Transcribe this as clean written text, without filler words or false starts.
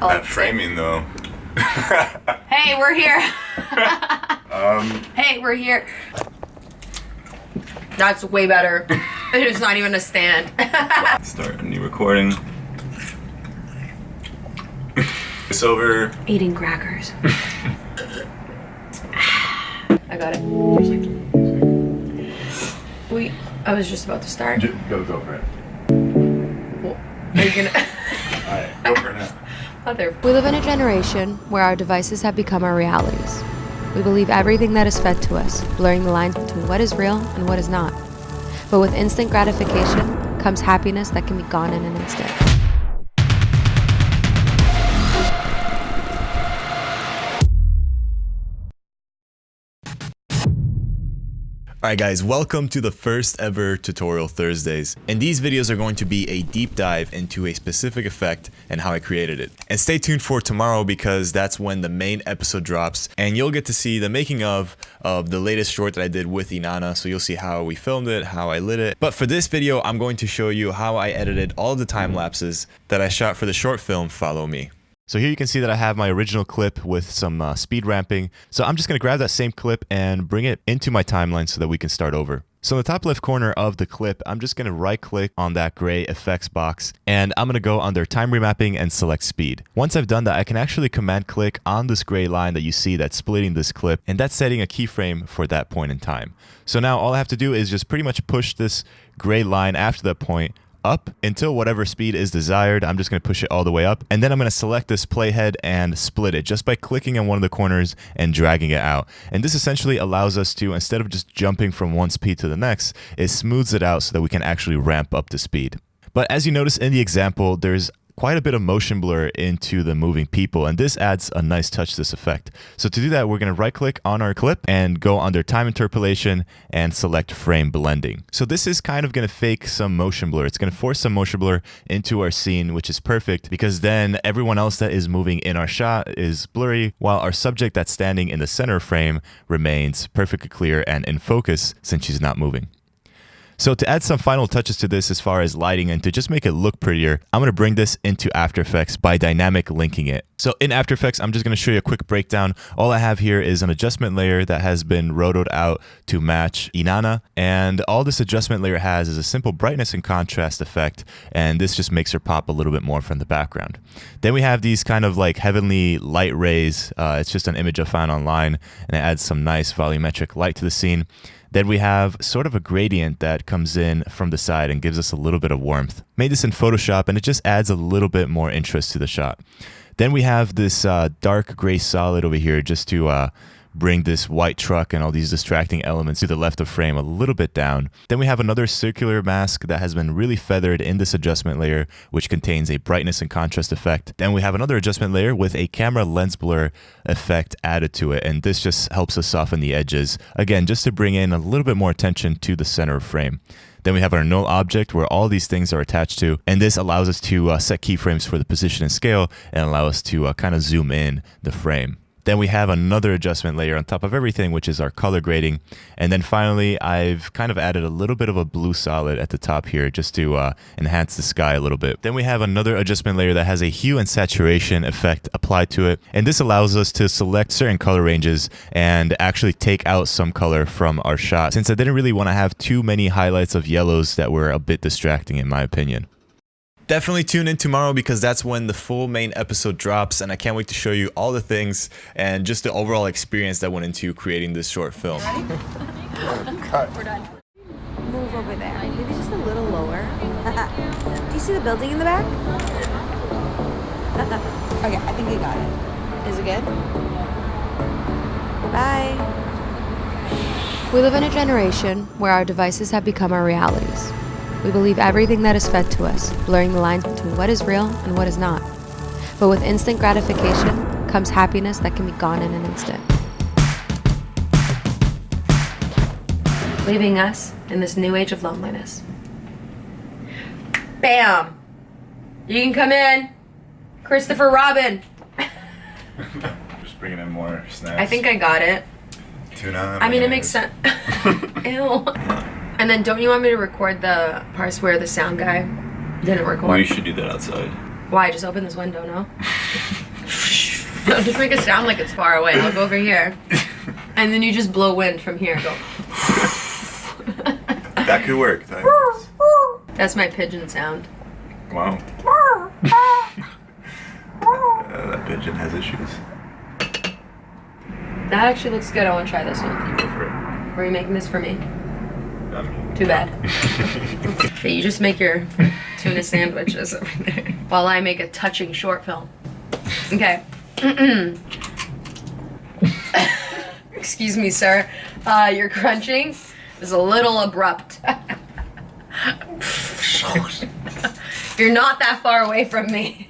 That framing though. Hey, we're here. Hey, we're here. That's way better. It's not even a stand. Start a new recording. It's over. Eating crackers. I got it. I was just about to start. Go for it. Well, are you gonna? Alright, go for it now. We live in a generation where our devices have become our realities. We believe everything that is fed to us, blurring the lines between what is real and what is not. But with instant gratification comes happiness that can be gone in an instant. Alright guys, welcome to the first ever Tutorial Thursdays, and these videos are going to be a deep dive into a specific effect and how I created it. And stay tuned for tomorrow because that's when the main episode drops, and you'll get to see the making of the latest short that I did with Inanna, so you'll see how we filmed it, how I lit it. But for this video, I'm going to show you how I edited all of the time lapses that I shot for the short film Follow Me. So here you can see that I have my original clip with some speed ramping. So I'm just going to grab that same clip and bring it into my timeline so that we can start over. So in the top left corner of the clip, I'm just going to right click on that gray effects box and I'm going to go under time remapping and select speed. Once I've done that, I can actually command click on this gray line that you see that's splitting this clip, and that's setting a keyframe for that point in time. So now all I have to do is just pretty much push this gray line after that point up until whatever speed is desired. I'm just going to push it all the way up, and then I'm going to select this playhead and split it just by clicking on one of the corners and dragging it out. And this essentially allows us to, instead of just jumping from one speed to the next, it smooths it out so that we can actually ramp up the speed. But as you notice in the example, there's quite a bit of motion blur into the moving people, and this adds a nice touch to this effect. So to do that, we're going to right click on our clip and go under time interpolation and select frame blending. So this is kind of going to fake some motion blur. It's going to force some motion blur into our scene, which is perfect because then everyone else that is moving in our shot is blurry, while our subject that's standing in the center frame remains perfectly clear and in focus since she's not moving. So to add some final touches to this as far as lighting and to just make it look prettier, I'm going to bring this into After Effects by dynamic linking it. So in After Effects, I'm just going to show you a quick breakdown. All I have here is an adjustment layer that has been rotoed out to match Inanna, and all this adjustment layer has is a simple brightness and contrast effect, and this just makes her pop a little bit more from the background. Then we have these kind of like heavenly light rays. It's just an image I found online, and it adds some nice volumetric light to the scene. Then we have sort of a gradient that comes in from the side and gives us a little bit of warmth. Made this in Photoshop, and it just adds a little bit more interest to the shot. Then we have this dark gray solid over here just to bring this white truck and all these distracting elements to the left of frame a little bit down. Then we have another circular mask that has been really feathered in this adjustment layer, which contains a brightness and contrast effect. Then we have another adjustment layer with a camera lens blur effect added to it, and this just helps us soften the edges, again, just to bring in a little bit more attention to the center of frame. Then we have our null object where all these things are attached to, and this allows us to set keyframes for the position and scale and allow us to kind of zoom in the frame. Then we have another adjustment layer on top of everything, which is our color grading. And then finally, I've kind of added a little bit of a blue solid at the top here just to enhance the sky a little bit. Then we have another adjustment layer that has a hue and saturation effect applied to it. And this allows us to select certain color ranges and actually take out some color from our shot, since I didn't really want to have too many highlights of yellows that were a bit distracting in my opinion. Definitely tune in tomorrow because that's when the full main episode drops, and I can't wait to show you all the things and just the overall experience that went into creating this short film. We're done. Move over there. Maybe just a little lower. Do you see the building in the back? Okay, I think you got it. Is it good? Bye. We live in a generation where our devices have become our realities. We believe everything that is fed to us, blurring the lines between what is real and what is not. But with instant gratification comes happiness that can be gone in an instant. Leaving us in this new age of loneliness. Bam! You can come in. Christopher Robin. Just bringing in more snacks. I think I got it. Tuna. I mean, it makes sense. Ew. And then don't you want me to record the parts where the sound guy didn't record? We should do that outside. Why? Just open this window, no? No, just make it sound like it's far away. I'll go over here. And then you just blow wind from here. Go. That could work. That's my pigeon sound. Wow. That pigeon has issues. That actually looks good. I want to try this one. Go for it. Are you making this for me? Um, Too bad. Okay, you just make your tuna sandwiches over there while I make a touching short film. Okay. Excuse me, sir. Your crunching is a little abrupt. You're not that far away from me.